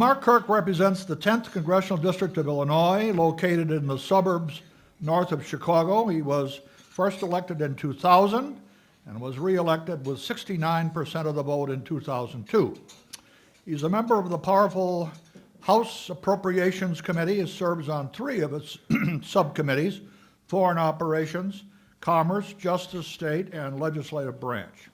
Mark Kirk represents the 10th Congressional District of Illinois, located in the suburbs north of Chicago. He was first elected in 2000 and was re-elected with 69% of the vote in 2002. He's a member of the powerful House Appropriations Committee. He serves on 3 of its subcommittees: Foreign Operations, Commerce, Justice, State, and Legislative Branch.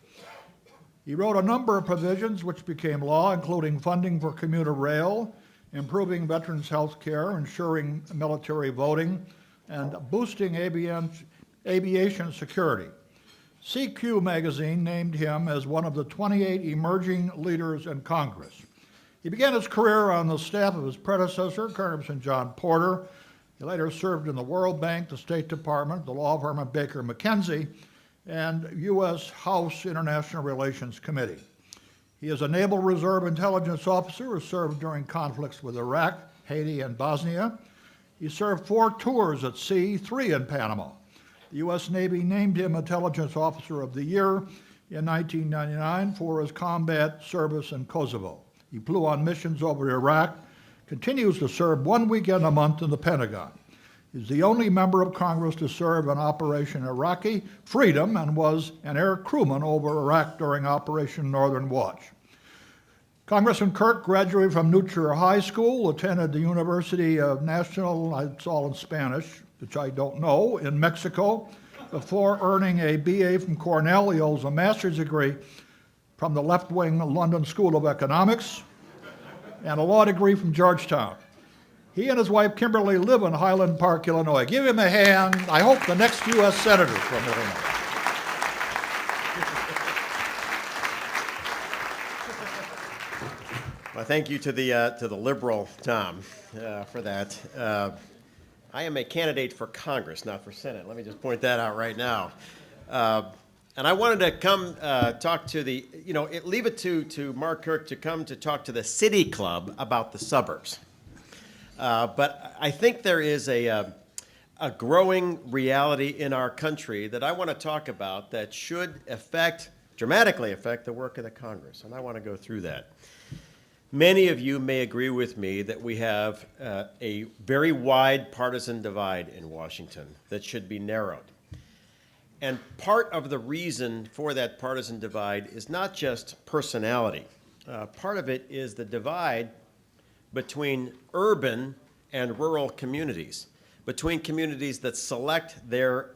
He wrote a number of provisions which became law, including funding for commuter rail, improving veterans' health care, ensuring military voting, and boosting aviation security. CQ magazine named him as one of the 28 emerging leaders in Congress. He began his career on the staff of his predecessor, Congressman John Porter. He later served in the World Bank, the State Department, the law firm of Baker McKenzie, and U.S. House International Relations Committee. He is a Naval Reserve Intelligence Officer who served during conflicts with Iraq, Haiti, and Bosnia. He served 4 tours at sea, 3 in Panama. The U.S. Navy named him Intelligence Officer of the Year in 1999 for his combat service in Kosovo. He flew on missions over Iraq, continues to serve 1 weekend a month in the Pentagon. He's the only member of Congress to serve in Operation Iraqi Freedom and was an air crewman over Iraq during Operation Northern Watch. Congressman Kirk graduated from New Trier High School, attended the University of Nacional, it's all in Spanish, which I don't know, in Mexico, before earning a BA from Cornell. He holds a master's degree from the left-wing London School of Economics and a law degree from Georgetown. He and his wife, Kimberly, live in Highland Park, Illinois. Give him a hand. I hope the next U.S. Senator from Illinois. Well, thank you to the liberal Tom for that. I am a candidate for Congress, not for Senate. Let me just point that out right now. And I wanted to come talk to leave it to Mark Kirk to come to talk to the City Club about the suburbs. But I think there is a growing reality in our country that I want to talk about that should dramatically affect the work of the Congress, and I want to go through that. Many of you may agree with me that we have a very wide partisan divide in Washington that should be narrowed. And part of the reason for that partisan divide is not just personality. Part of it is the divide between urban and rural communities, between communities that select their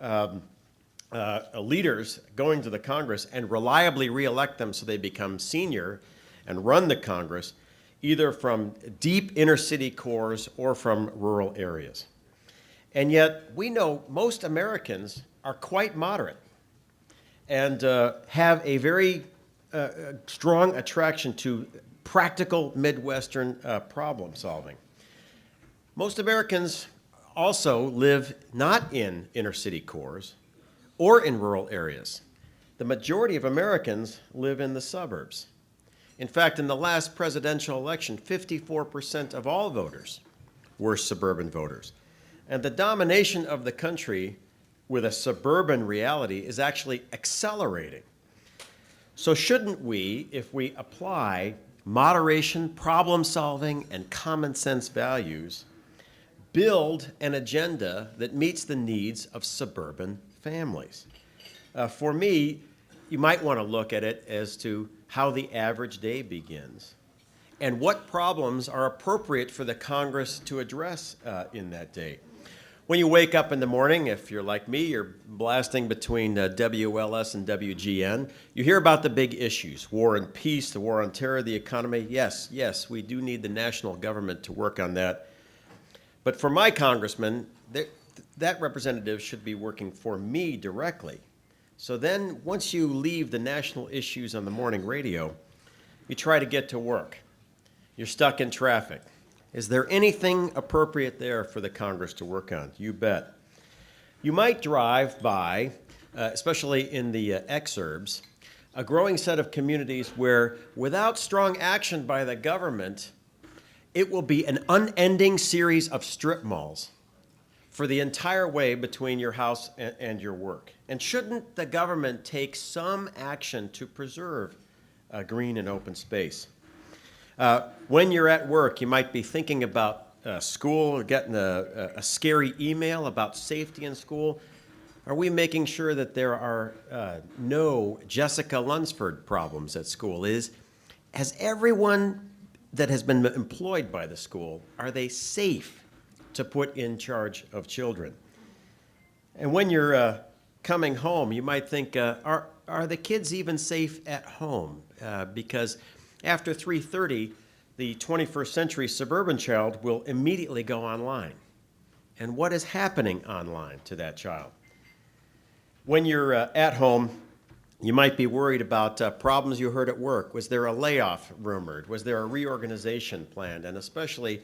leaders going to the Congress and reliably reelect them so they become senior and run the Congress, either from deep inner city cores or from rural areas. And yet we know most Americans are quite moderate and have a very strong attraction to practical Midwestern problem solving. Most Americans also live not in inner city cores or in rural areas. The majority of Americans live in the suburbs. In fact, in the last presidential election, 54% of all voters were suburban voters. And the domination of the country with a suburban reality is actually accelerating. So shouldn't we, if we apply moderation, problem solving, and common sense values, build an agenda that meets the needs of suburban families? For me, you might want to look at it as to how the average day begins and what problems are appropriate for the Congress to address in that day. When you wake up in the morning, if you're like me, you're blasting between WLS and WGN. You hear about the big issues: war and peace, the war on terror, the economy. Yes, we do need the national government to work on that. But for my congressman, that representative should be working for me directly. So then once you leave the national issues on the morning radio, you try to get to work. You're stuck in traffic. Is there anything appropriate there for the Congress to work on? You bet. You might drive by, especially in the exurbs, a growing set of communities where, without strong action by the government, it will be an unending series of strip malls for the entire way between your house and your work. And shouldn't the government take some action to preserve green and open space? When you're at work, you might be thinking about school or getting a scary email about safety in school. Are we making sure that there are no Jessica Lunsford problems at school? Has everyone that has been employed by the school, are they safe to put in charge of children? And when you're coming home, you might think, are the kids even safe at home? Because after 3:30, the 21st century suburban child will immediately go online. And what is happening online to that child? When you're at home, you might be worried about problems you heard at work. Was there a layoff rumored? Was there a reorganization planned? And especially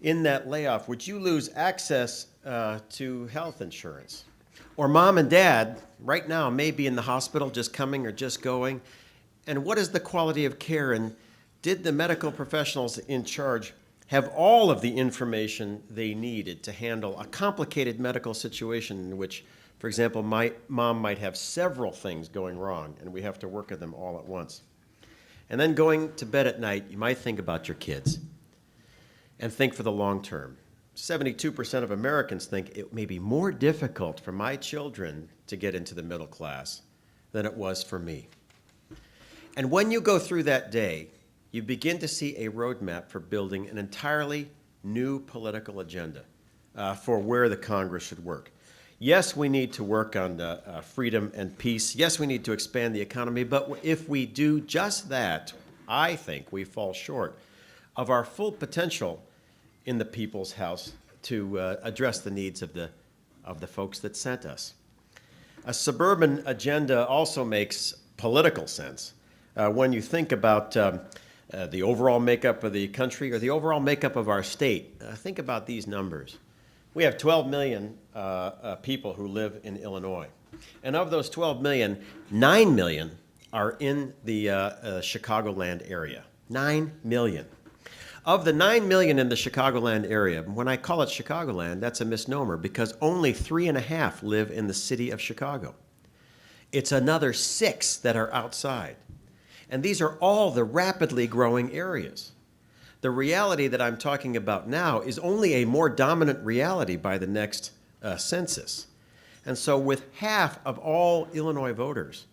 in that layoff, would you lose access to health insurance? Or mom and dad right now may be in the hospital, just coming or just going. And what is the quality of care? And did the medical professionals in charge have all of the information they needed to handle a complicated medical situation in which, for example, my mom might have several things going wrong, and we have to work at them all at once? And then going to bed at night, you might think about your kids and think for the long term. 72% of Americans think it may be more difficult for my children to get into the middle class than it was for me. And when you go through that day, you begin to see a roadmap for building an entirely new political agenda for where the Congress should work. Yes, we need to work on freedom and peace. Yes, we need to expand the economy. But if we do just that, I think we fall short of our full potential in the people's house to address the needs of the folks that sent us. A suburban agenda also makes political sense when you think about the overall makeup of the country or the overall makeup of our state. Think about these numbers. We have 12 million people who live in Illinois. And of those 12 million, 9 million are in the Chicagoland area. 9 million. Of the 9 million in the Chicagoland area, when I call it Chicagoland, that's a misnomer because only 3.5 live in the city of Chicago. It's another 6 that are outside. And these are all the rapidly growing areas. The reality that I'm talking about now is only a more dominant reality by the next census. And so with half of all Illinois voters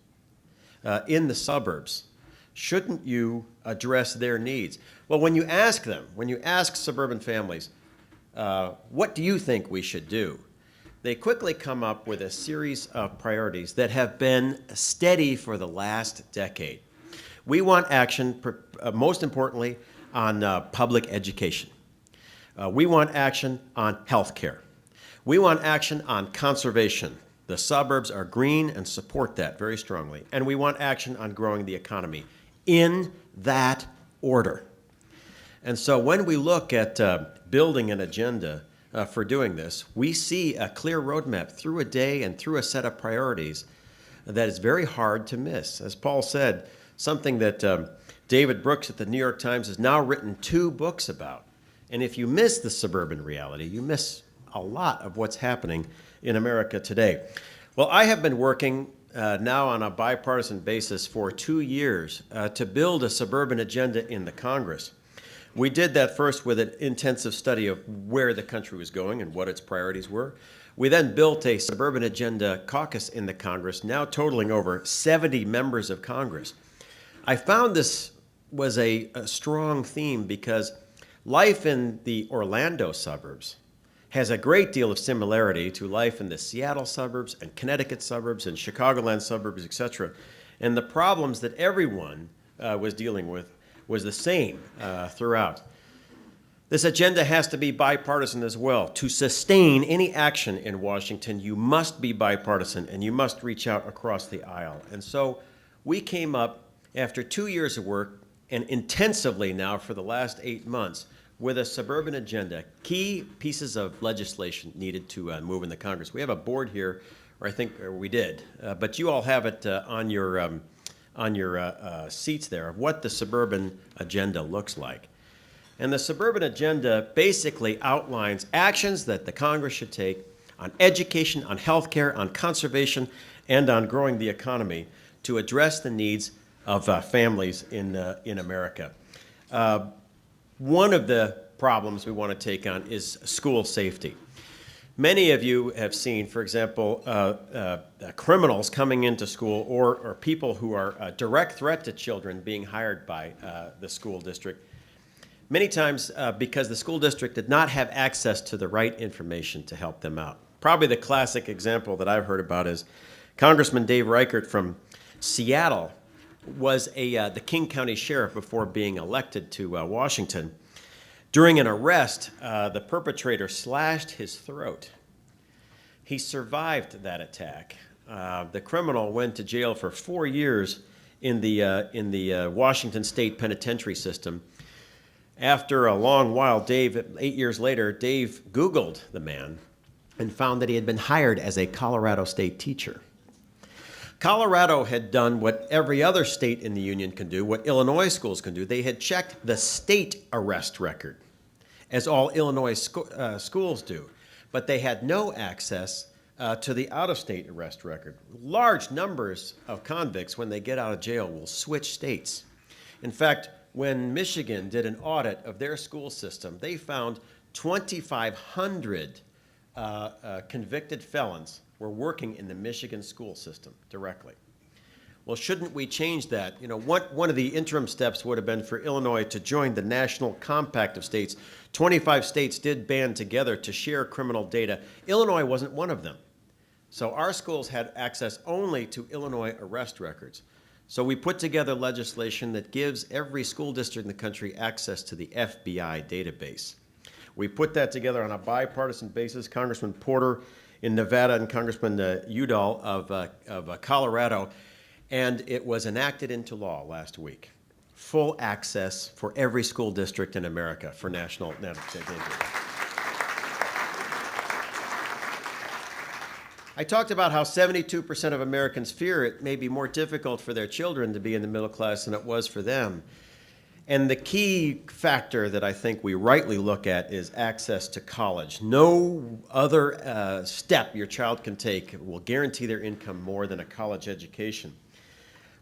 in the suburbs, shouldn't you address their needs? Well, when you ask suburban families, what do you think we should do? They quickly come up with a series of priorities that have been steady for the last decade. We want action, most importantly, on public education. We want action on health care. We want action on conservation. The suburbs are green and support that very strongly. And we want action on growing the economy in that order. And so when we look at building an agenda for doing this, we see a clear roadmap through a day and through a set of priorities that is very hard to miss. As Paul said, something that David Brooks at the New York Times has now written 2 books about. And if you miss the suburban reality, you miss a lot of what's happening in America today. Well, I have been working now on a bipartisan basis for 2 years to build a suburban agenda in the Congress. We did that first with an intensive study of where the country was going and what its priorities were. We then built a suburban agenda caucus in the Congress, now totaling over 70 members of Congress. I found this was a strong theme because life in the Orlando suburbs has a great deal of similarity to life in the Seattle suburbs and Connecticut suburbs and Chicagoland suburbs, etc. And the problems that everyone was dealing with was the same throughout. This agenda has to be bipartisan as well. To sustain any action in Washington, you must be bipartisan and you must reach out across the aisle. And so we came up after 2 years of work and intensively now for the last 8 months with a suburban agenda, key pieces of legislation needed to move in the Congress. We have a board here, or I think we did, but you all have it on your seats there of what the suburban agenda looks like. And the suburban agenda basically outlines actions that the Congress should take on education, on health care, on conservation, and on growing the economy to address the needs of families in America. One of the problems we want to take on is school safety. Many of you have seen, for example, criminals coming into school or people who are a direct threat to children being hired by the school district. Many times because the school district did not have access to the right information to help them out. Probably the classic example that I've heard about is Congressman Dave Reichert from Seattle was the King County Sheriff before being elected to Washington. During an arrest, the perpetrator slashed his throat. He survived that attack. The criminal went to jail for 4 years in the Washington State Penitentiary system. After a long while, 8 years later, Dave Googled the man and found that he had been hired as a Colorado State teacher. Colorado had done what every other state in the union can do, what Illinois schools can do. They had checked the state arrest record, as all Illinois schools do, but they had no access to the out-of-state arrest record. Large numbers of convicts, when they get out of jail, will switch states. In fact, when Michigan did an audit of their school system, they found 2,500 convicted felons were working in the Michigan school system directly. Well, shouldn't we change that? You know, one of the interim steps would have been for Illinois to join the National Compact of States. 25 states did band together to share criminal data. Illinois wasn't one of them. So our schools had access only to Illinois arrest records. So we put together legislation that gives every school district in the country access to the FBI database. We put that together on a bipartisan basis. Congressman Porter in Nevada and Congressman Udall of Colorado, and it was enacted into law last week. Full access for every school district in America for national data. I talked about how 72% of Americans fear it may be more difficult for their children to be in the middle class than it was for them. And the key factor that I think we rightly look at is access to college. No other step your child can take will guarantee their income more than a college education.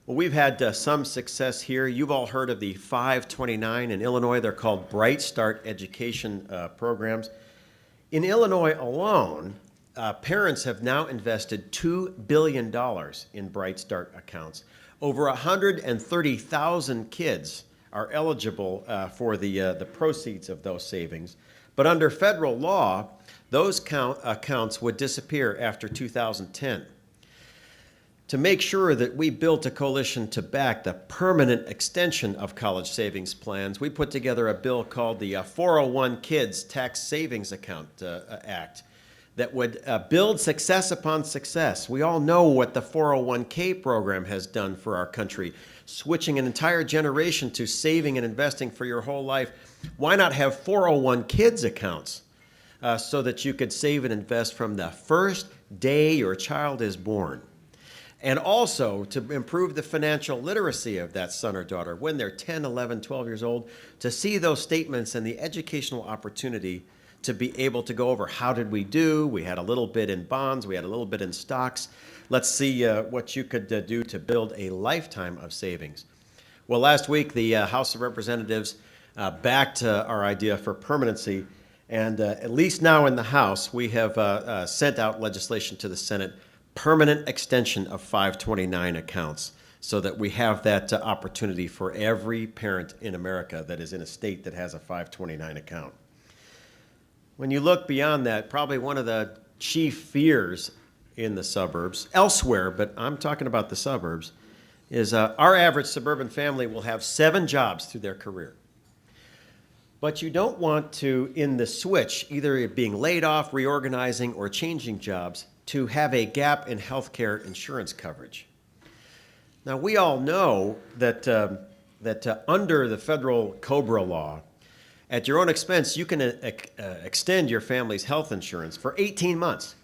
Well, we've had some success here. You've all heard of the 529 in Illinois. They're called Bright Start education programs. In Illinois alone, parents have now invested $2 billion in Bright Start accounts. Over 130,000 kids are eligible for the proceeds of those savings. But under federal law, those accounts would disappear after 2010. To make sure that we built a coalition to back the permanent extension of college savings plans, we put together a bill called the 401 Kids Tax Savings Account Act that would build success upon success. We all know what the 401k program has done for our country, switching an entire generation to saving and investing for your whole life. Why not have 401 kids accounts so that you could save and invest from the first day your child is born? And also to improve the financial literacy of that son or daughter when they're 10, 11, 12 years old, to see those statements and the educational opportunity to be able to go over how did we do. We had a little bit in bonds, we had a little bit in stocks. Let's see what you could do to build a lifetime of savings. Well, last week the House of Representatives backed our idea for permanency, and at least now in the House we have sent out legislation to the Senate, permanent extension of 529 accounts, so that we have that opportunity for every parent in America that is in a state that has a 529 account. When you look beyond that, probably one of the chief fears in the suburbs, elsewhere, but I'm talking about the suburbs, is our average suburban family will have 7 jobs through their career. But you don't want to, in the switch, either being laid off, reorganizing, or changing jobs, to have a gap in healthcare insurance coverage. Now, we all know that under the federal COBRA law, at your own expense, you can extend your family's health insurance for 18 months.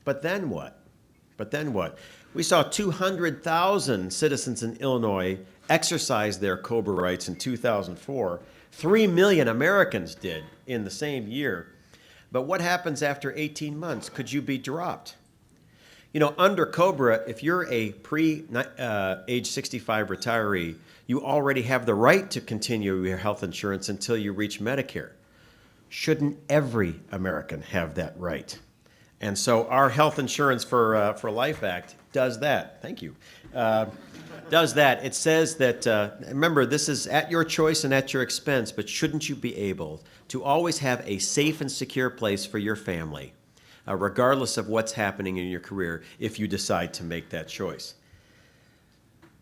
But then what? We saw 200,000 citizens in Illinois exercise their COBRA rights in 2004. 3 million Americans did in the same year. But what happens after 18 months? Could you be dropped? Under COBRA, if you're a age 65 retiree, you already have the right to continue your health insurance until you reach Medicare. Shouldn't every American have that right? And so our Health Insurance for Life Act does that. Thank you. Does that. It says that, remember, this is at your choice and at your expense, but shouldn't you be able to always have a safe and secure place for your family, regardless of what's happening in your career, if you decide to make that choice?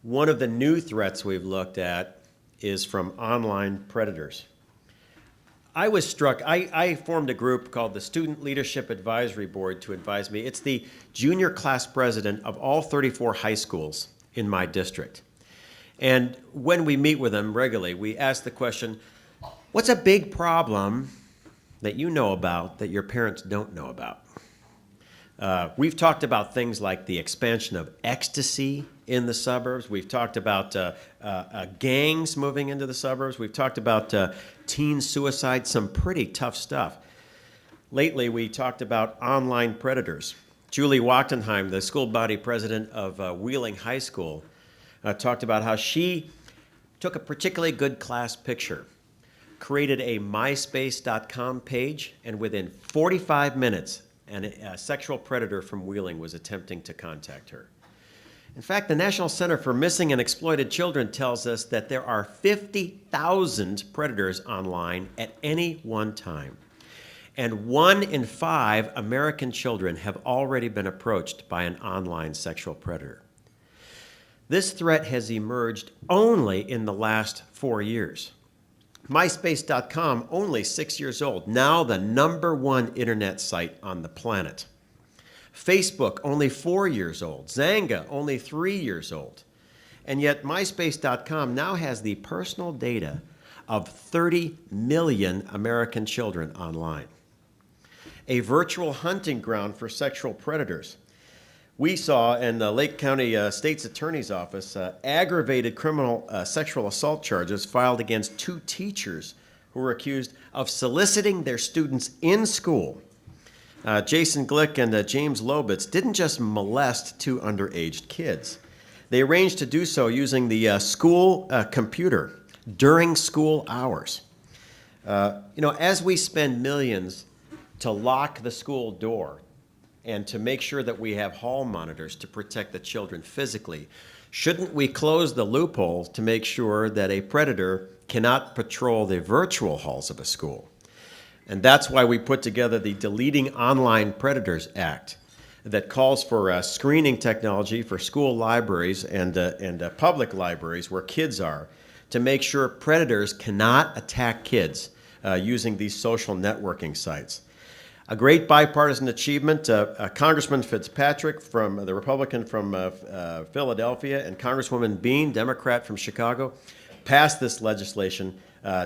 One of the new threats we've looked at is from online predators. I was struck. I formed a group called the Student Leadership Advisory Board to advise me. It's the junior class president of all 34 high schools in my district. And when we meet with them regularly, we ask the question, what's a big problem that you know about that your parents don't know about? We've talked about things like the expansion of ecstasy in the suburbs. We've talked about gangs moving into the suburbs. We've talked about teen suicide, some pretty tough stuff. Lately, we talked about online predators. Julie Wachtenheim, the school body president of Wheeling High School, talked about how she took a particularly good class picture, created a myspace.com page, and within 45 minutes, a sexual predator from Wheeling was attempting to contact her. In fact, the National Center for Missing and Exploited Children tells us that there are 50,000 predators online at any one time. And 1 in 5 American children have already been approached by an online sexual predator. This threat has emerged only in the last 4 years. MySpace.com, only 6 years old, now the #1 internet site on the planet. Facebook, only 4 years old. Zanga, only 3 years old. And yet MySpace.com now has the personal data of 30 million American children online. A virtual hunting ground for sexual predators. We saw in the Lake County State's Attorney's Office aggravated criminal sexual assault charges filed against 2 teachers who were accused of soliciting their students in school. Jason Glick and James Lobitz didn't just molest 2 underage kids. They arranged to do so using the school computer during school hours. As we spend millions to lock the school door and to make sure that we have hall monitors to protect the children physically, shouldn't we close the loopholes to make sure that a predator cannot patrol the virtual halls of a school? And that's why we put together the Deleting Online Predators Act that calls for screening technology for school libraries and public libraries where kids are to make sure predators cannot attack kids using these social networking sites. A great bipartisan achievement. Congressman Fitzpatrick, from the Republican from Philadelphia, and Congresswoman Bean, Democrat from Chicago, passed this legislation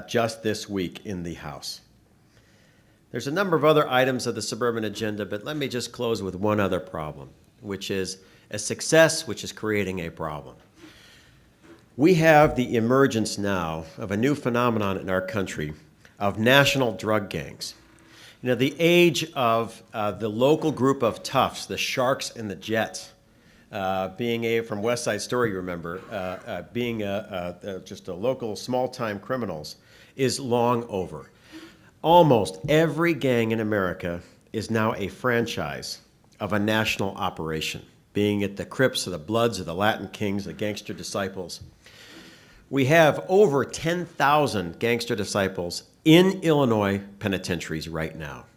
just this week in the House. There's a number of other items of the suburban agenda, but let me just close with one other problem, which is a success which is creating a problem. We have the emergence now of a new phenomenon in our country of national drug gangs. The age of the local group of toughs, the Sharks and the Jets, from West Side Story, you remember, being just a local small-time criminals, is long over. Almost every gang in America is now a franchise of a national operation, being it the Crips or the Bloods or the Latin Kings, the Gangster Disciples. We have over 10,000 Gangster Disciples in Illinois penitentiaries right now.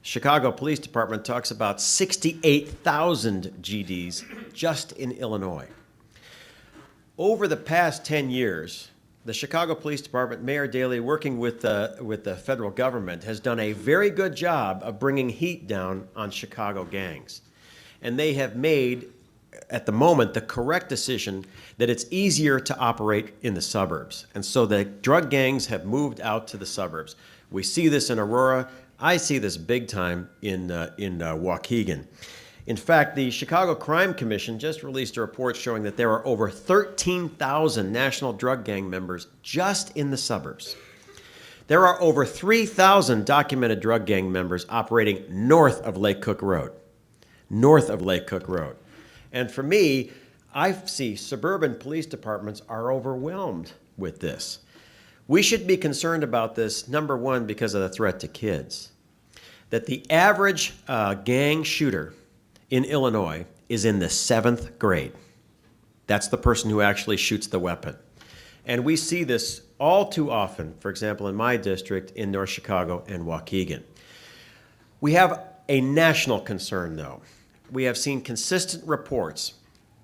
Chicago Police Department talks about 68,000 GDs just in Illinois. Over the past 10 years, the Chicago Police Department, Mayor Daley, working with the federal government, has done a very good job of bringing heat down on Chicago gangs. And they have made, at the moment, the correct decision that it's easier to operate in the suburbs. And so the drug gangs have moved out to the suburbs. We see this in Aurora. I see this big time in Waukegan. In fact, the Chicago Crime Commission just released a report showing that there are over 13,000 national drug gang members just in the suburbs. There are over 3,000 documented drug gang members operating north of Lake Cook Road. north of Lake Cook Road. And for me, I see suburban police departments are overwhelmed with this. We should be concerned about this, number one, because of the threat to kids. That the average gang shooter in Illinois is in the 7th grade. That's the person who actually shoots the weapon. And we see this all too often, for example, in my district in North Chicago and Waukegan. We have a national concern, though. We have seen consistent reports,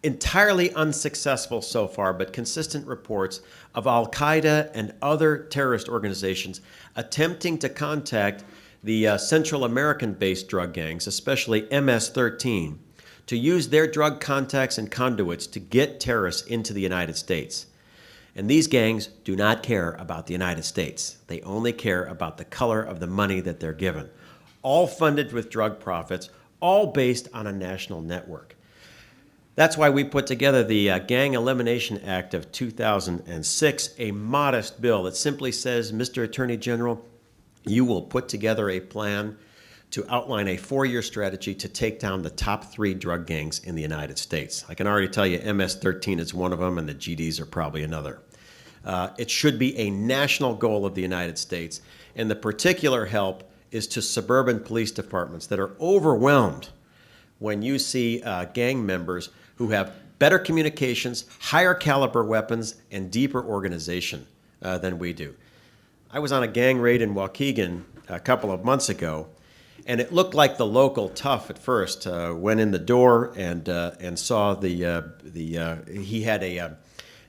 entirely unsuccessful so far, but consistent reports of Al-Qaeda and other terrorist organizations attempting to contact the Central American-based drug gangs, especially MS-13, to use their drug contacts and conduits to get terrorists into the United States. And these gangs do not care about the United States. They only care about the color of the money that they're given. All funded with drug profits, all based on a national network. That's why we put together the Gang Elimination Act of 2006, a modest bill that simply says, Mr. Attorney General, you will put together a plan to outline a 4-year strategy to take down the top 3 drug gangs in the United States. I can already tell you MS-13 is one of them, and the GDs are probably another. It should be a national goal of the United States, and the particular help is to suburban police departments that are overwhelmed when you see gang members who have better communications, higher caliber weapons, and deeper organization than we do. I was on a gang raid in Waukegan a couple of months ago, and it looked like the local tough at first. Went in the door and saw he had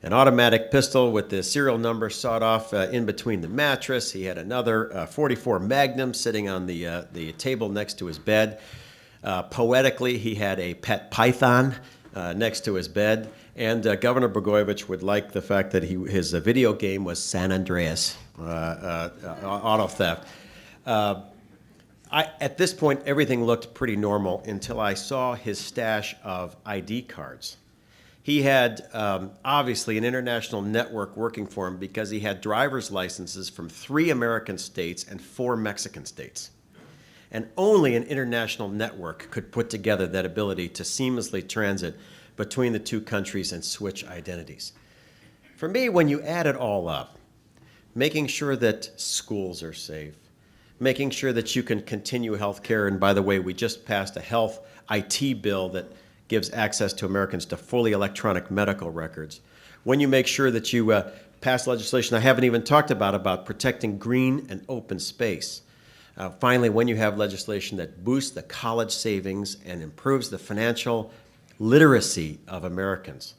an automatic pistol with the serial number sawed off in between the mattress. He had another 44 Magnum sitting on the table next to his bed. Poetically, he had a pet python next to his bed. And Governor Blagojevich would like the fact that his video game was San Andreas auto theft. At this point, everything looked pretty normal until I saw his stash of ID cards. He had obviously an international network working for him because he had driver's licenses from 3 American states and 4 Mexican states. And only an international network could put together that ability to seamlessly transit between the 2 countries and switch identities. For me, when you add it all up, making sure that schools are safe, making sure that you can continue health care, and by the way, we just passed a health IT bill that gives access to Americans to fully electronic medical records. When you make sure that you pass legislation I haven't even talked about protecting green and open space. Finally, when you have legislation that boosts the college savings and improves the financial literacy of Americans.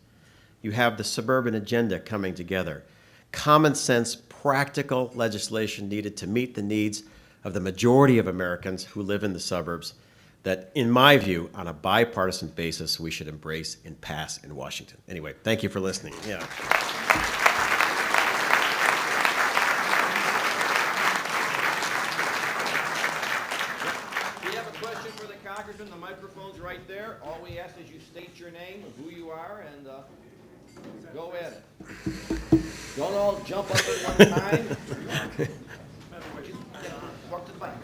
You have the suburban agenda coming together. Common sense, practical legislation needed to meet the needs of the majority of Americans who live in the suburbs that, in my view, on a bipartisan basis, we should embrace and pass in Washington. Anyway, thank you for listening. Yeah. If you have a question for the Congressman, the microphone's right there. All we ask is you state your name and who you are, and go at it. Don't all jump up at one time. Walk to the back.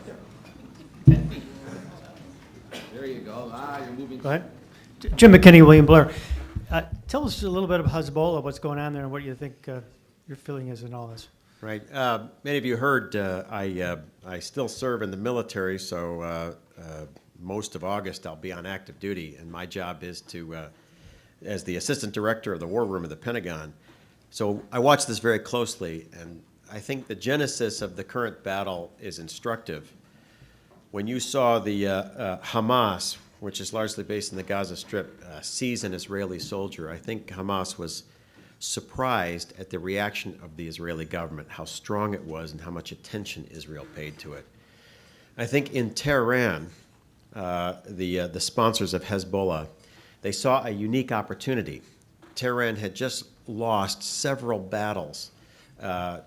10 feet. There you go. You're moving. Go ahead. Jim McKinney, William Blair. Tell us a little bit about Hezbollah, what's going on there, and what you think your feeling is in all this. Right. Many of you heard I still serve in the military, so most of August I'll be on active duty, and my job is to, as the assistant director of the War Room of the Pentagon. So I watch this very closely, and I think the genesis of the current battle is instructive. When you saw the Hamas, which is largely based in the Gaza Strip, seize an Israeli soldier, I think Hamas was surprised at the reaction of the Israeli government, how strong it was and how much attention Israel paid to it. I think in Tehran, the sponsors of Hezbollah, they saw a unique opportunity. Tehran had just lost several battles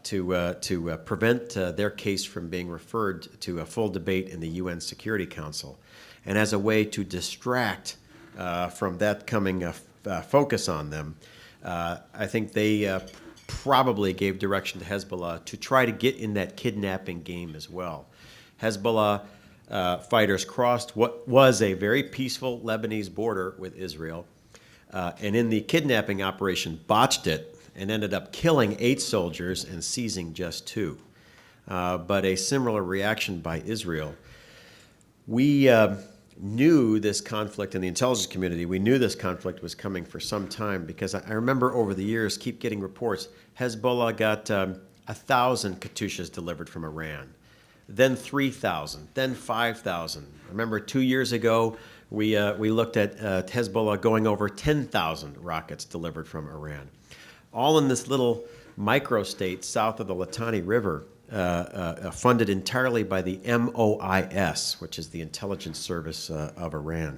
to prevent their case from being referred to a full debate in the UN Security Council. And as a way to distract from that coming focus on them, I think they probably gave direction to Hezbollah to try to get in that kidnapping game as well. Hezbollah fighters crossed what was a very peaceful Lebanese border with Israel, and in the kidnapping operation botched it and ended up killing 8 soldiers and seizing just 2. But a similar reaction by Israel. We knew this conflict in the intelligence community. We knew this conflict was coming for some time because I remember over the years keep getting reports. Hezbollah got 1,000 Katyushas delivered from Iran, then 3,000, then 5,000. Remember 2 years ago, we looked at Hezbollah going over 10,000 rockets delivered from Iran. All in this little microstate south of the Litani River, funded entirely by the MOIS, which is the intelligence service of Iran.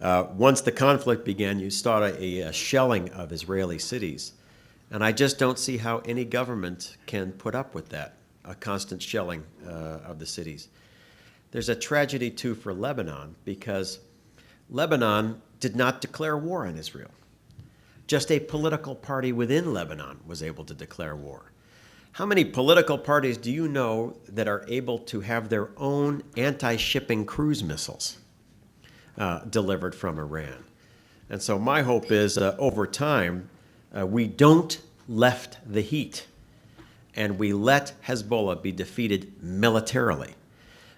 Once the conflict began, you saw a shelling of Israeli cities. And I just don't see how any government can put up with that, a constant shelling of the cities. There's a tragedy, too, for Lebanon, because Lebanon did not declare war on Israel. Just a political party within Lebanon was able to declare war. How many political parties do you know that are able to have their own anti-shipping cruise missiles delivered from Iran? And so my hope is over time, we don't left the heat and we let Hezbollah be defeated militarily.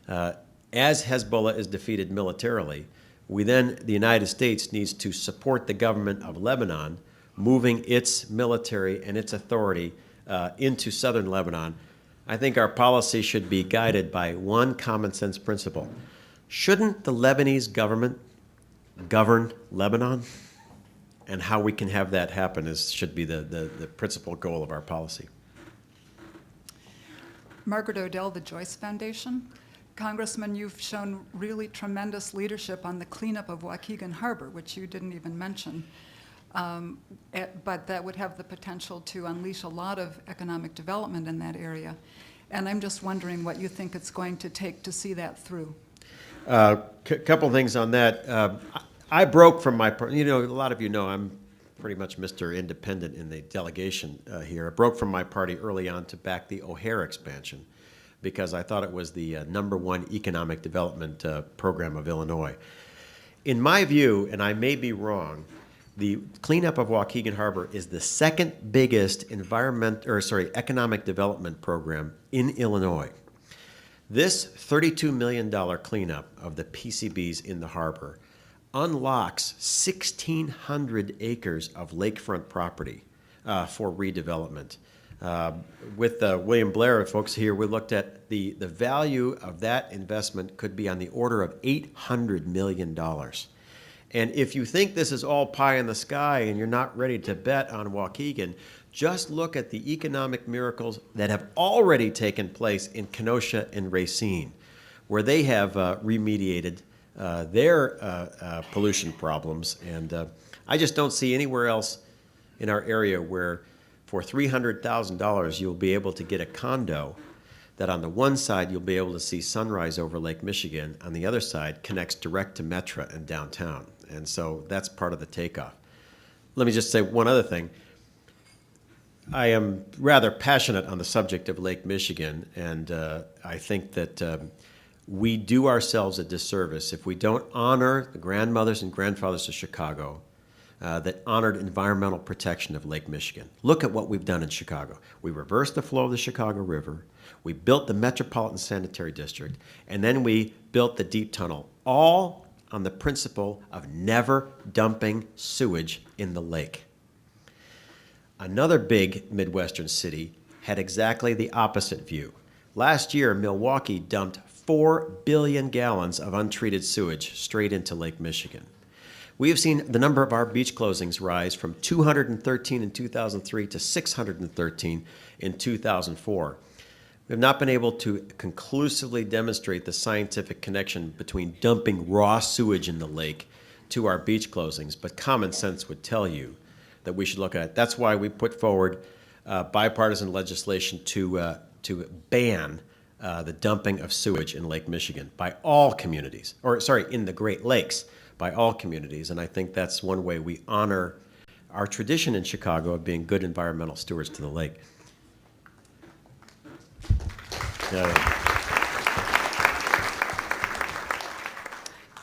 As Hezbollah is defeated militarily, the United States needs to support the government of Lebanon, moving its military and its authority into southern Lebanon. I think our policy should be guided by one common sense principle. Shouldn't the Lebanese government govern Lebanon? And how we can have that happen should be the principal goal of our policy. Margaret Odell, the Joyce Foundation. Congressman, you've shown really tremendous leadership on the cleanup of Waukegan Harbor, which you didn't even mention. But that would have the potential to unleash a lot of economic development in that area. And I'm just wondering what you think it's going to take to see that through. Couple things on that. I broke from my, a lot of you know I'm pretty much Mr. Independent in the delegation here. I broke from my party early on to back the O'Hare expansion because I thought it was the #1 economic development program of Illinois. In my view, and I may be wrong, the cleanup of Waukegan Harbor is the second biggest economic development program in Illinois. This $32 million cleanup of the PCBs in the harbor unlocks 1,600 acres of lakefront property for redevelopment. With William Blair, folks here, we looked at the value of that investment could be on the order of $800 million. And if you think this is all pie in the sky and you're not ready to bet on Waukegan, just look at the economic miracles that have already taken place in Kenosha and Racine, where they have remediated their pollution problems. And I just don't see anywhere else in our area where for $300,000 you'll be able to get a condo that on the one side you'll be able to see sunrise over Lake Michigan, on the other side connects direct to Metra and downtown. And so that's part of the takeoff. Let me just say one other thing. I am rather passionate on the subject of Lake Michigan, and I think that we do ourselves a disservice if we don't honor the grandmothers and grandfathers of Chicago that honored environmental protection of Lake Michigan. Look at what we've done in Chicago. We reversed the flow of the Chicago River, we built the Metropolitan Sanitary District, and then we built the deep tunnel, all on the principle of never dumping sewage in the lake. Another big Midwestern city had exactly the opposite view. Last year, Milwaukee dumped 4 billion gallons of untreated sewage straight into Lake Michigan. We have seen the number of our beach closings rise from 213 in 2003 to 613 in 2004. We have not been able to conclusively demonstrate the scientific connection between dumping raw sewage in the lake to our beach closings, but common sense would tell you that we should look at it. That's why we put forward bipartisan legislation to ban the dumping of sewage in Lake Michigan by all communities, in the Great Lakes by all communities. And I think that's one way we honor our tradition in Chicago of being good environmental stewards to the lake.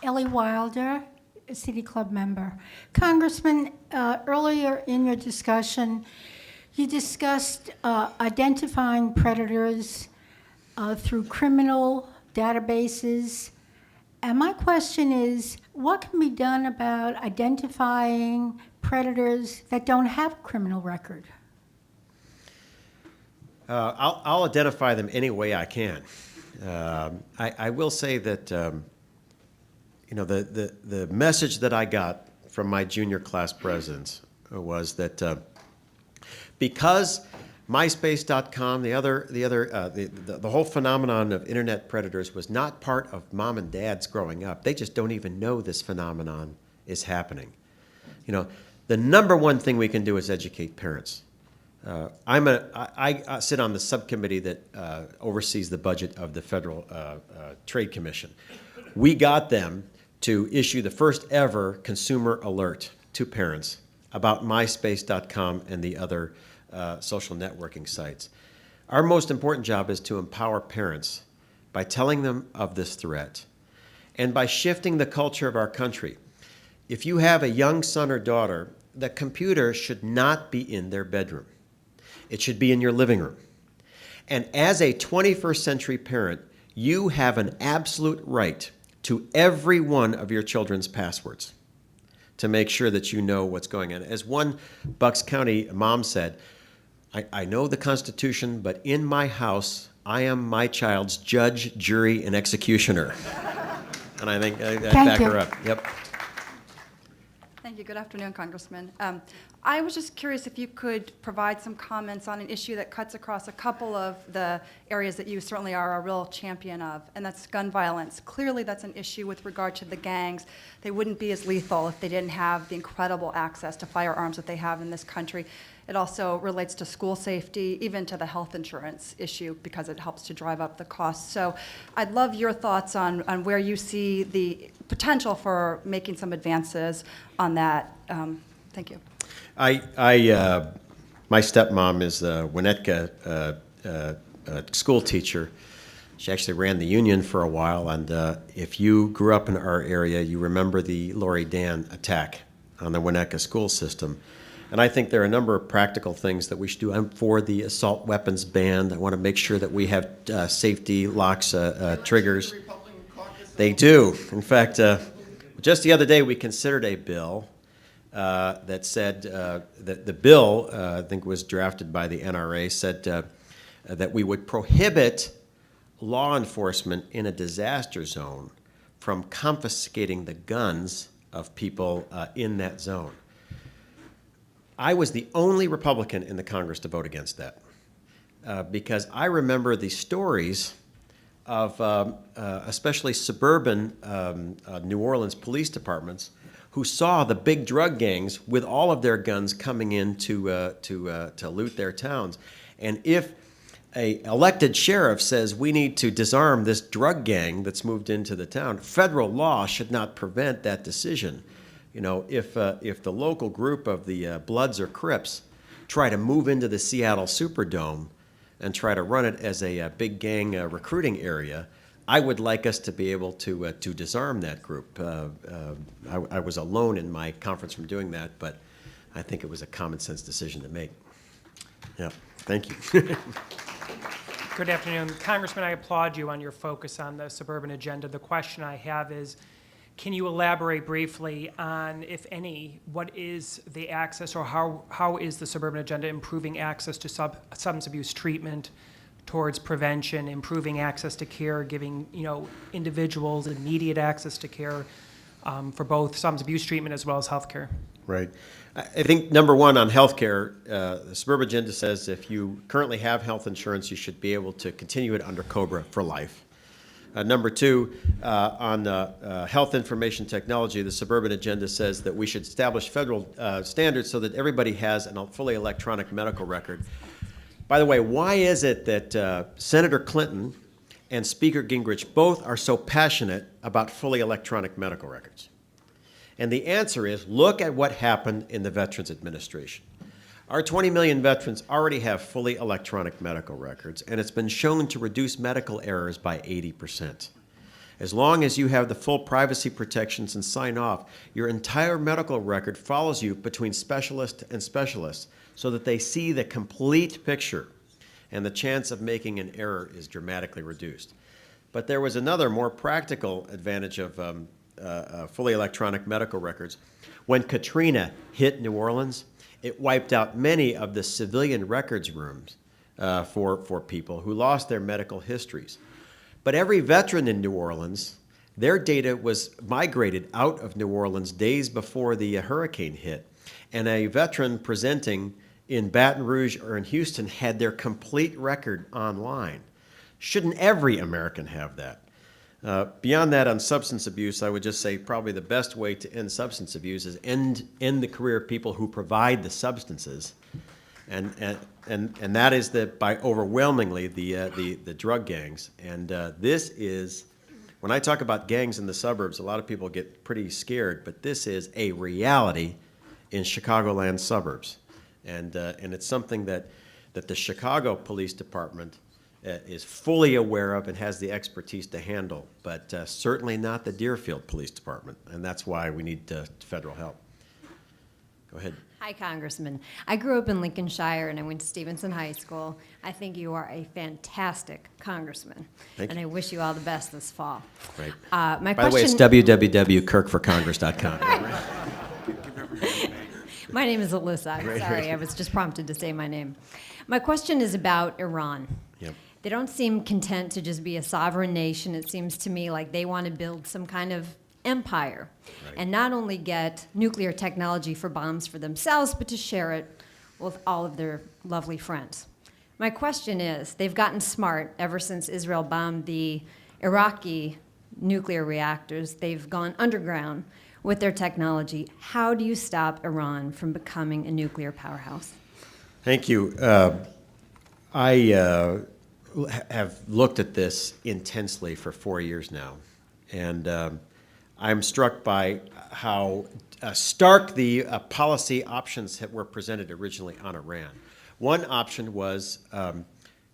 Ellie Wilder, a City Club member. Congressman, earlier in your discussion, you discussed identifying predators through criminal databases. And my question is, what can be done about identifying predators that don't have a criminal record? I'll identify them any way I can. I will say that the message that I got from my junior class presidents was that because MySpace.com, the whole phenomenon of internet predators was not part of mom and dad's growing up. They just don't even know this phenomenon is happening. The number one thing we can do is educate parents. I sit on the subcommittee that oversees the budget of the Federal Trade Commission. We got them to issue the first ever consumer alert to parents about MySpace.com and the other social networking sites. Our most important job is to empower parents by telling them of this threat and by shifting the culture of our country. If you have a young son or daughter, the computer should not be in their bedroom. It should be in your living room. And as a 21st century parent, you have an absolute right to every one of your children's passwords to make sure that you know what's going on. As one Bucks County mom said, I know the Constitution, but in my house, I am my child's judge, jury, and executioner. And I think I back her up. Yep. Thank you. Good afternoon, Congressman. I was just curious if you could provide some comments on an issue that cuts across a couple of the areas that you certainly are a real champion of, and that's gun violence. Clearly, that's an issue with regard to the gangs. They wouldn't be as lethal if they didn't have the incredible access to firearms that they have in this country. It also relates to school safety, even to the health insurance issue, because it helps to drive up the costs. So I'd love your thoughts on where you see the potential for making some advances on that. Thank you. My stepmom is a Winnetka school teacher. She actually ran the union for a while, and if you grew up in our area, you remember the Lori Dan attack on the Winnetka school system. And I think there are a number of practical things that we should do. I'm for the assault weapons ban. I want to make sure that we have safety locks, triggers. They do. In fact, just the other day we considered a bill that said that the bill, I think was drafted by the NRA, said that we would prohibit law enforcement in a disaster zone from confiscating the guns of people in that zone. I was the only Republican in the Congress to vote against that because I remember the stories of especially suburban New Orleans police departments who saw the big drug gangs with all of their guns coming in to loot their towns. And if an elected sheriff says we need to disarm this drug gang that's moved into the town, federal law should not prevent that decision. If the local group of the Bloods or Crips try to move into the Seattle Superdome and try to run it as a big gang recruiting area, I would like us to be able to disarm that group. I was alone in my conference from doing that, but I think it was a common sense decision to make. Yeah, thank you. Good afternoon. Congressman, I applaud you on your focus on the suburban agenda. The question I have is, can you elaborate briefly on, if any, what is the access or how is the suburban agenda improving access to substance abuse treatment, towards prevention, improving access to care, giving individuals immediate access to care for both substance abuse treatment as well as health care? Right. I think number one on health care, the suburban agenda says if you currently have health insurance, you should be able to continue it under COBRA for life. Number two, on health information technology, the suburban agenda says that we should establish federal standards so that everybody has a fully electronic medical record. By the way, why is it that Senator Clinton and Speaker Gingrich both are so passionate about fully electronic medical records? And the answer is, look at what happened in the Veterans Administration. Our 20 million veterans already have fully electronic medical records, and it's been shown to reduce medical errors by 80%. As long as you have the full privacy protections and sign off, your entire medical record follows you between specialist and specialist so that they see the complete picture, and the chance of making an error is dramatically reduced. But there was another more practical advantage of fully electronic medical records. When Katrina hit New Orleans, it wiped out many of the civilian records rooms for people who lost their medical histories. But every veteran in New Orleans, their data was migrated out of New Orleans days before the hurricane hit. And a veteran presenting in Baton Rouge or in Houston had their complete record online. Shouldn't every American have that? Beyond that, on substance abuse, I would just say probably the best way to end substance abuse is end the career of people who provide the substances. And that is by overwhelmingly the drug gangs. And this is, when I talk about gangs in the suburbs, a lot of people get pretty scared, but this is a reality in Chicagoland suburbs. And it's something that the Chicago Police Department is fully aware of and has the expertise to handle, but certainly not the Deerfield Police Department. And that's why we need federal help. Go ahead. Hi, Congressman. I grew up in Lincolnshire and I went to Stevenson High School. I think you are a fantastic congressman. Thank and you. I wish you all the best this fall. Right. My By the way, it's question, www.kirkforcongress.com. my name is Alyssa. I'm sorry, I was just prompted to say my name. My question is about Iran. Yep. They don't seem content to just be a sovereign nation. It seems to me like they want to build some kind of empire, Right. and not only get nuclear technology for bombs for themselves, but to share it with all of their lovely friends. My question is, they've gotten smart ever since Israel bombed the Iraqi nuclear reactors. They've gone underground with their technology. How do you stop Iran from becoming a nuclear powerhouse? Thank you. I have looked at this intensely for 4 years now, and I'm struck by how stark the policy options were presented originally on Iran. One option was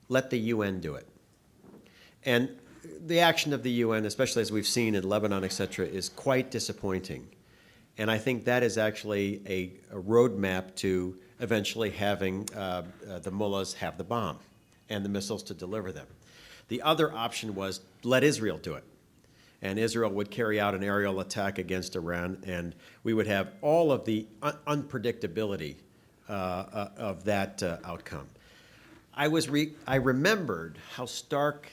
let the UN do it. And the action of the UN, especially as we've seen in Lebanon, et cetera, is quite disappointing. And I think that is actually a roadmap to eventually having the mullahs have the bomb and the missiles to deliver them. The other option was let Israel do it. And Israel would carry out an aerial attack against Iran, and we would have all of the unpredictability of that outcome. I remembered how stark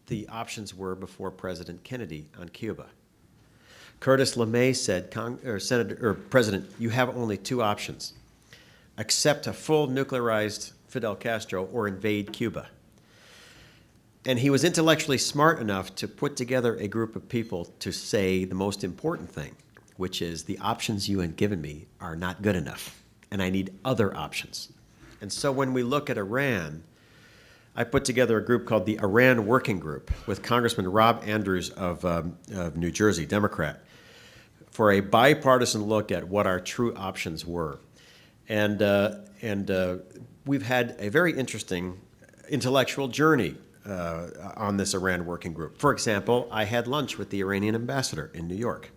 the options were before President Kennedy on Cuba. Curtis LeMay said, President, you have only two options: accept a full nuclearized Fidel Castro or invade Cuba. And he was intellectually smart enough to put together a group of people to say the most important thing, which is the options you have given me are not good enough, and I need other options. And so when we look at Iran, I put together a group called the Iran Working Group with Congressman Rob Andrews of New Jersey, Democrat, for a bipartisan look at what our true options were. And we've had a very interesting intellectual journey on this Iran Working Group. For example, I had lunch with the Iranian ambassador in New York.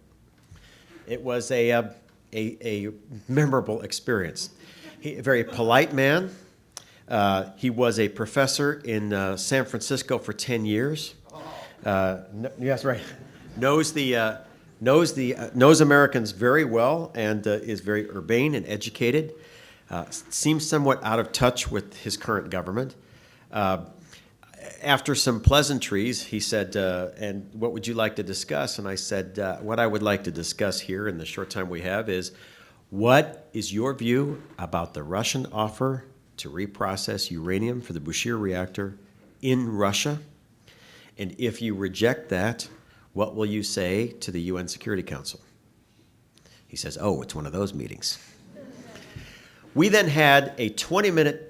It was a memorable experience. A very polite man. He was a professor in San Francisco for 10 years. Yes, right. Knows Americans very well and is very urbane and educated. Seems somewhat out of touch with his current government. After some pleasantries, he said, and what would you like to discuss? And I said, what I would like to discuss here in the short time we have is, what is your view about the Russian offer to reprocess uranium for the Bushehr reactor in Russia? And if you reject that, what will you say to the UN Security Council? He says, oh, it's one of those meetings. We then had a 20-minute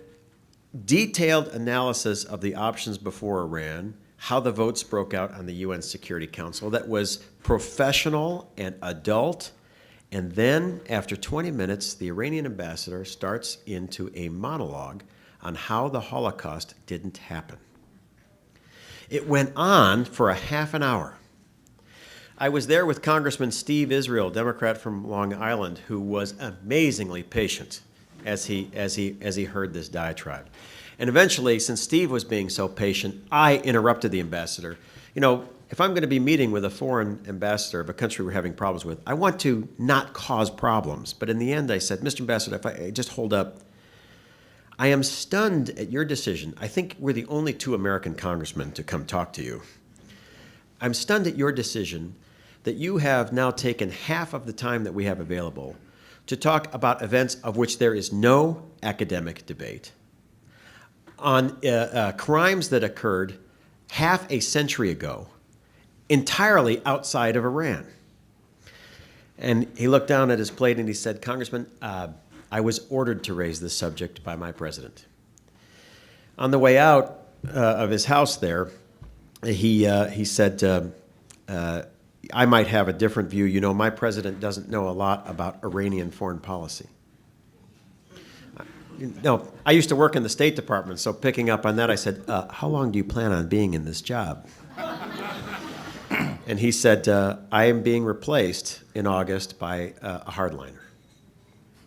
detailed analysis of the options before Iran, how the votes broke out on the UN Security Council that was professional and adult. And then, after 20 minutes, the Iranian ambassador starts into a monologue on how the Holocaust didn't happen. It went on for a half an hour. I was there with Congressman Steve Israel, Democrat from Long Island, who was amazingly patient as he heard this diatribe. And eventually, since Steve was being so patient, I interrupted the ambassador. You know, if I'm going to be meeting with a foreign ambassador of a country we're having problems with, I want to not cause problems. But in the end, I said, Mr. Ambassador, if I just hold up, I am stunned at your decision. I think we're the only two American congressmen to come talk to you. I'm stunned at your decision that you have now taken half of the time that we have available to talk about events of which there is no academic debate, on crimes that occurred half a century ago, entirely outside of Iran. And he looked down at his plate and he said, Congressman, I was ordered to raise this subject by my president. On the way out of his house there, he said, I might have a different view. You know, my president doesn't know a lot about Iranian foreign policy. No, I used to work in the State Department, so picking up on that, I said, how long do you plan on being in this job? And he said, I am being replaced in August by a hardliner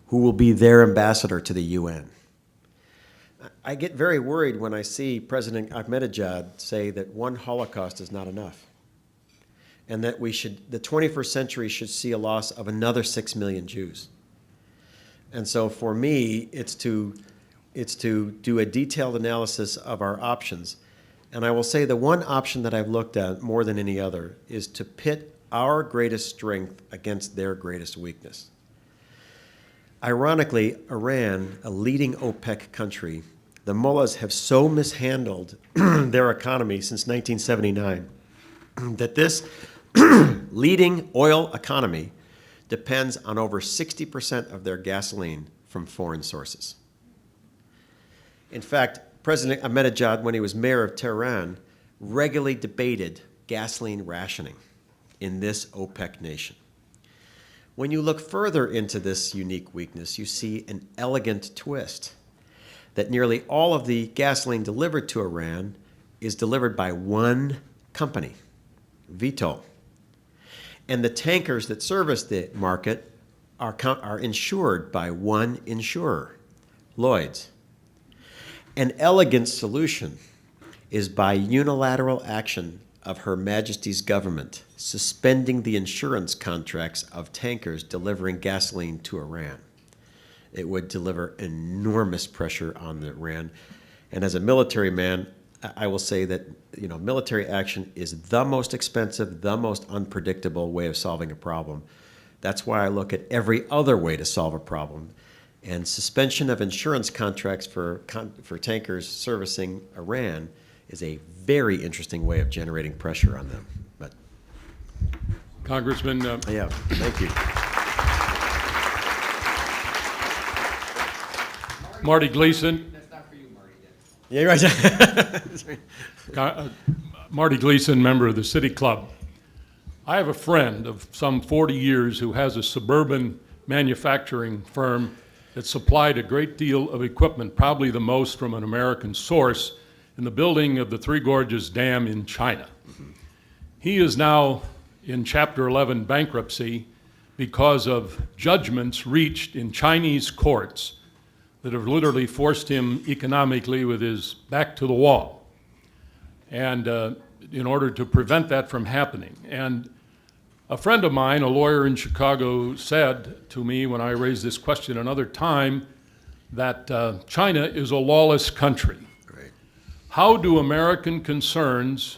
who will be their ambassador to the UN. I get very worried when I see President Ahmadinejad say that one Holocaust is not enough, and that the 21st century should see a loss of another 6 million Jews. And so for me, it's to do a detailed analysis of our options. And I will say the one option that I've looked at more than any other is to pit our greatest strength against their greatest weakness. Ironically, Iran, a leading OPEC country, the mullahs have so mishandled their economy since 1979 that this leading oil economy depends on over 60% of their gasoline from foreign sources. In fact, President Ahmadinejad, when he was mayor of Tehran, regularly debated gasoline rationing in this OPEC nation. When you look further into this unique weakness, you see an elegant twist that nearly all of the gasoline delivered to Iran is delivered by one company, Vitol. And the tankers that service the market are insured by one insurer, Lloyd's. An elegant solution is by unilateral action of Her Majesty's government suspending the insurance contracts of tankers delivering gasoline to Iran. It would deliver enormous pressure on Iran. And as a military man, I will say that military action is the most expensive, the most unpredictable way of solving a problem. That's why I look at every other way to solve a problem. And suspension of insurance contracts for tankers servicing Iran is a very interesting way of generating pressure on them. But Congressman. Yeah, thank you. Marty Gleason. That's not for you, Marty. Yeah, right. Marty Gleason, member of the City Club. I have a friend of some 40 years who has a suburban manufacturing firm that supplied a great deal of equipment, probably the most from an American source, in the building of the Three Gorges Dam in China. He is now in Chapter 11 bankruptcy because of judgments reached in Chinese courts that have literally forced him economically with his back to the wall, and in order to prevent that from happening. And a friend of mine, a lawyer in Chicago, said to me when I raised this question another time that China is a lawless country. Right. How do American concerns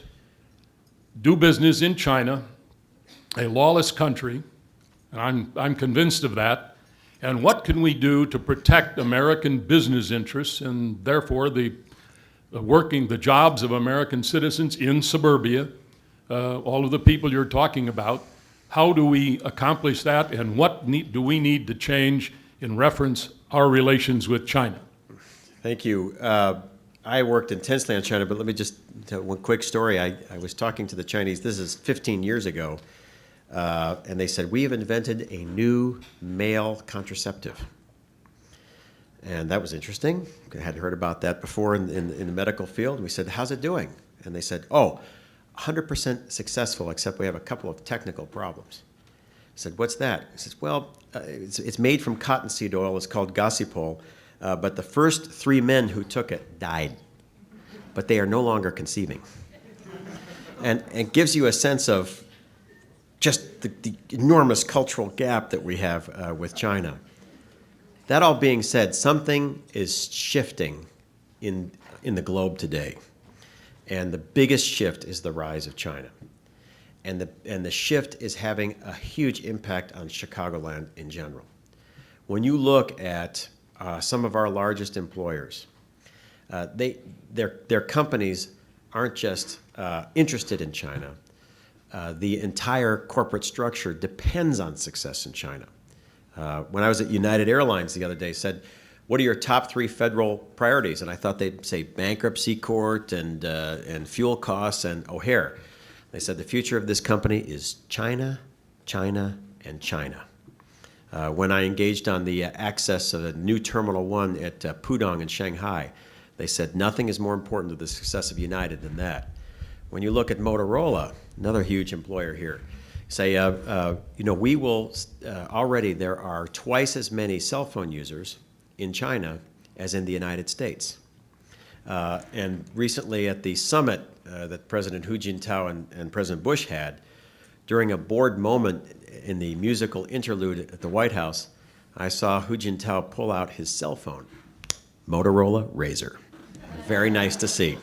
do business in China, a lawless country, and I'm convinced of that, and what can we do to protect American business interests and therefore the jobs of American citizens in suburbia, all of the people you're talking about? How do we accomplish that, and what do we need to change in reference our relations with China? Thank you. I worked intensely on China, but let me just tell one quick story. I was talking to the Chinese, this is 15 years ago, and they said, we have invented a new male contraceptive. And that was interesting. I hadn't heard about that before in the medical field. We said, how's it doing? And they said, 100% successful, except we have a couple of technical problems. I said, what's that? He says, well, it's made from cottonseed oil. It's called gossypol. But the first 3 men who took it died. But they are no longer conceiving. And it gives you a sense of just the enormous cultural gap that we have with China. That all being said, something is shifting in the globe today. And the biggest shift is the rise of China. And the shift is having a huge impact on Chicagoland in general. When you look at some of our largest employers, their companies aren't just interested in China. The entire corporate structure depends on success in China. When I was at United Airlines the other day, said, what are your top 3 federal priorities? And I thought they'd say bankruptcy court and fuel costs and O'Hare. They said the future of this company is China, China, and China. When I engaged on the access of a new Terminal 1 at Pudong in Shanghai, they said nothing is more important to the success of United than that. When you look at Motorola, another huge employer here, say, we will, already there are twice as many cell phone users in China as in the United States. And recently at the summit that President Hu Jintao and President Bush had, during a board moment in the musical interlude at the White House, I saw Hu Jintao pull out his cell phone, Motorola Razr. Very nice to see.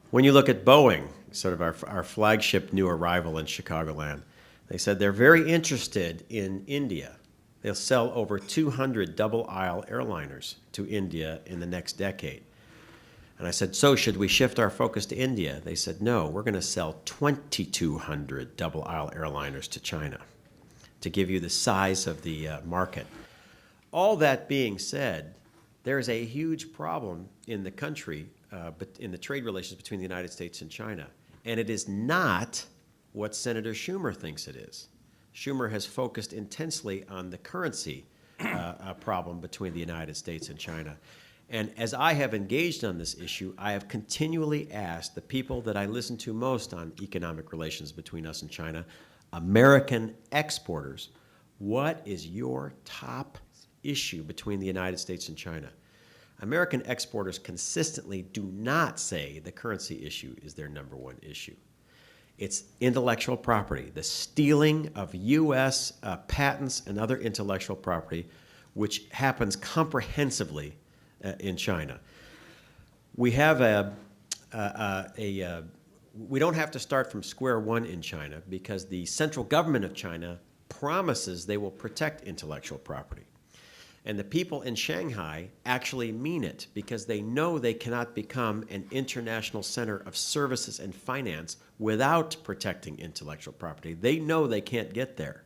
When you look at Boeing, sort of our flagship new arrival in Chicagoland, they said they're very interested in India. They'll sell over 200 double-aisle airliners to India in the next decade. And I said, so should we shift our focus to India? They said, no, we're going to sell 2,200 double-aisle airliners to China to give you the size of the market. All that being said, there's a huge problem in the country, but in the trade relations between the United States and China. And it is not what Senator Schumer thinks it is. Schumer has focused intensely on the currency problem between the United States and China. And as I have engaged on this issue, I have continually asked the people that I listen to most on economic relations between us and China, American exporters, what is your top issue between the United States and China? American exporters consistently do not say the currency issue is their #1 issue. It's intellectual property, the stealing of U.S. Patents and other intellectual property, which happens comprehensively in China. We have we don't have to start from square one in China because the central government of China promises they will protect intellectual property. And the people in Shanghai actually mean it because they know they cannot become an international center of services and finance without protecting intellectual property. They know they can't get there.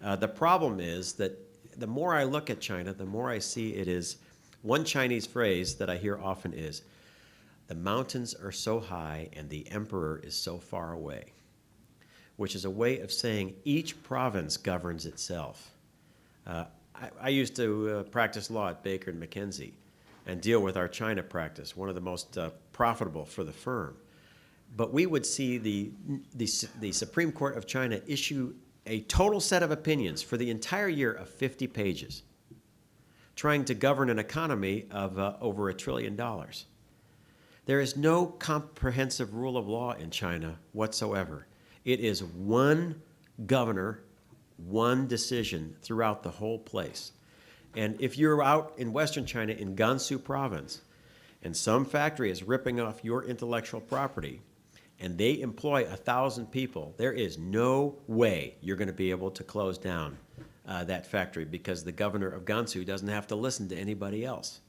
The problem is that the more I look at China, the more I see it is, one Chinese phrase that I hear often is, the mountains are so high and the emperor is so far away, which is a way of saying each province governs itself. I used to practice law at Baker & McKenzie and deal with our China practice, one of the most profitable for the firm. But we would see the Supreme Court of China issue a total set of opinions for the entire year of 50 pages, trying to govern an economy of over $1 trillion. There is no comprehensive rule of law in China whatsoever. It is one governor, one decision throughout the whole place. And if you're out in Western China in Gansu province, and some factory is ripping off your intellectual property, and they employ 1,000 people, there is no way you're going to be able to close down that factory because the governor of Gansu doesn't have to listen to anybody else.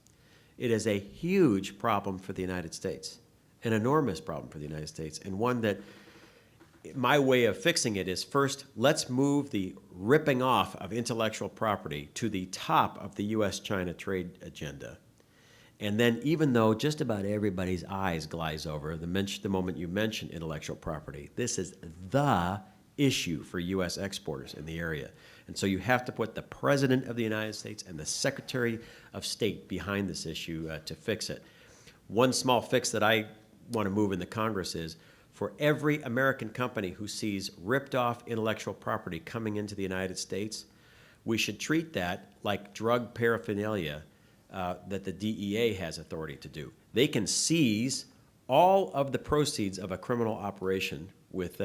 It is a huge problem for the United States, an enormous problem for the United States, and one that my way of fixing it is first, let's move the ripping off of intellectual property to the top of the U.S.-China trade agenda. And then even though just about everybody's eyes glaze over the moment you mention intellectual property, this is the issue for U.S. exporters in the area. And so you have to put the President of the United States and the Secretary of State behind this issue to fix it. One small fix that I want to move in the Congress is for every American company who sees ripped off intellectual property coming into the United States, we should treat that like drug paraphernalia that the DEA has authority to do. They can seize all of the proceeds of a criminal operation with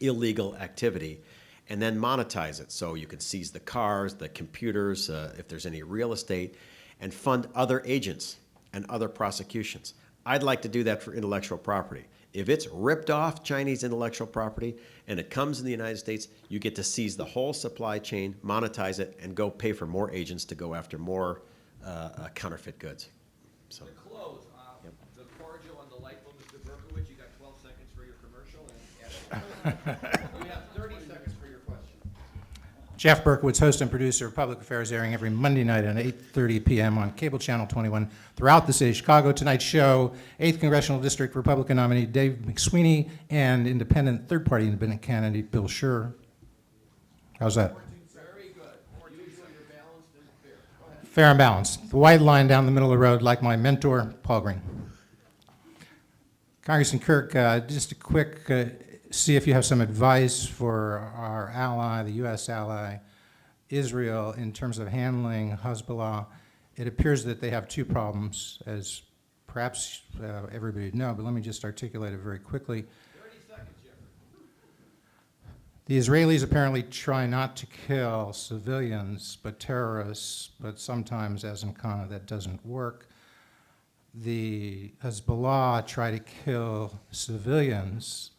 illegal activity and then monetize it. So you can seize the cars, the computers, if there's any real estate, and fund other agents and other prosecutions. I'd like to do that for intellectual property. If it's ripped off Chinese intellectual property and it comes in the United States, you get to seize the whole supply chain, monetize it, and go pay for more agents to go after more counterfeit goods. So. To close, the cordial and delightful Mr. Berkowitz, you got 12 seconds for your commercial, and you have 30 seconds for your question. Jeff Berkowitz, host and producer of Public Affairs, airing every Monday night at 8:30 p.m. on Cable Channel 21 throughout the city of Chicago. Tonight's show, 8th Congressional District Republican nominee Dave McSweeney and third-party independent candidate Bill Scher. How's that? Very good. Usually you're balanced and fair. Go ahead. Fair and balanced. The white line down the middle of the road, like my mentor, Paul Green. Congressman Kirk, just a quick, see if you have some advice for our ally, the U.S. ally, Israel, in terms of handling Hezbollah. It appears that they have two problems, as perhaps everybody would know, but let me just articulate it very quickly. 30 seconds, Jeffrey. The Israelis apparently try not to kill civilians, but terrorists, but sometimes, as in Ghana, that doesn't work. The Hezbollah try to kill civilians,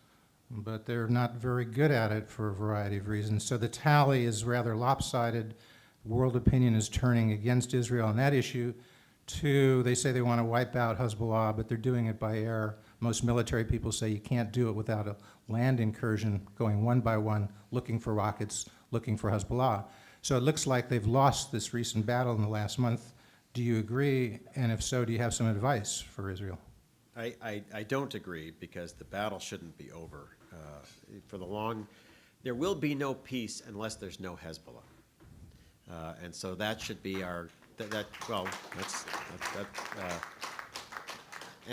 but they're not very good at it for a variety of reasons. So the tally is rather lopsided. World opinion is turning against Israel on that issue. Two, they say they want to wipe out Hezbollah, but they're doing it by air. Most military people say you can't do it without a land incursion, going one by one, looking for rockets, looking for Hezbollah. So it looks like they've lost this recent battle in the last month. Do you agree? And if so, do you have some advice for Israel? I don't agree, because the battle shouldn't be over. There will be no peace unless there's no Hezbollah. And so that should be and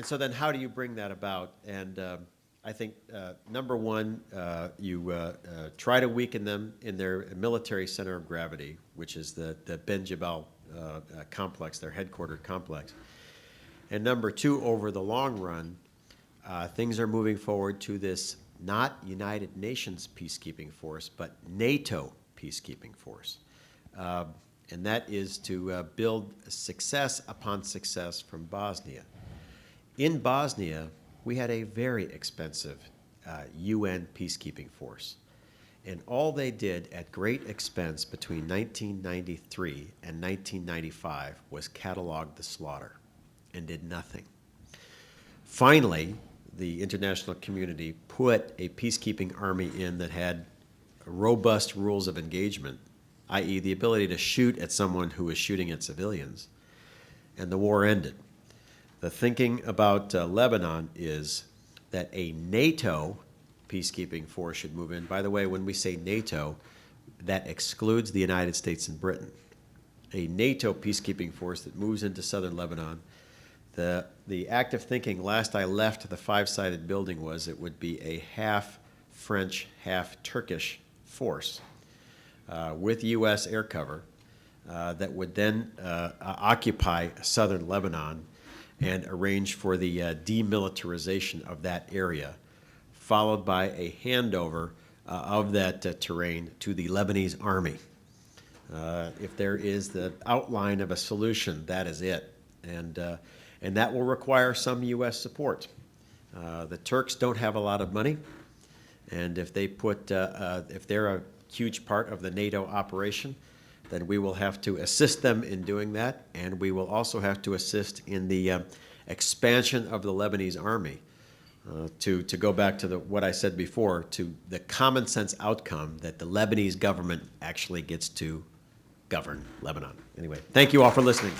so then how do you bring that about? And I think, number one, you try to weaken them in their military center of gravity, which is the Ben Jabal complex, their headquartered complex. And number two, over the long run, things are moving forward to this not United Nations peacekeeping force, but NATO peacekeeping force. And that is to build success upon success from Bosnia. In Bosnia, we had a very expensive UN peacekeeping force. And all they did at great expense between 1993 and 1995 was catalog the slaughter and did nothing. Finally, the international community put a peacekeeping army in that had robust rules of engagement, i.e. the ability to shoot at someone who was shooting at civilians, and the war ended. The thinking about Lebanon is that a NATO peacekeeping force should move in. By the way, when we say NATO, that excludes the United States and Britain. A NATO peacekeeping force that moves into southern Lebanon. The active thinking last I left the five-sided building was it would be a half French, half Turkish force with U.S. air cover that would then occupy southern Lebanon and arrange for the demilitarization of that area, followed by a handover of that terrain to the Lebanese army. If there is the outline of a solution, that is it. And that will require some U.S. support. The Turks don't have a lot of money, and if they're a huge part of the NATO operation, then we will have to assist them in doing that, and we will also have to assist in the expansion of the Lebanese army. To go back to what I said before, to the common sense outcome that the Lebanese government actually gets to govern Lebanon. Anyway, thank you all for listening.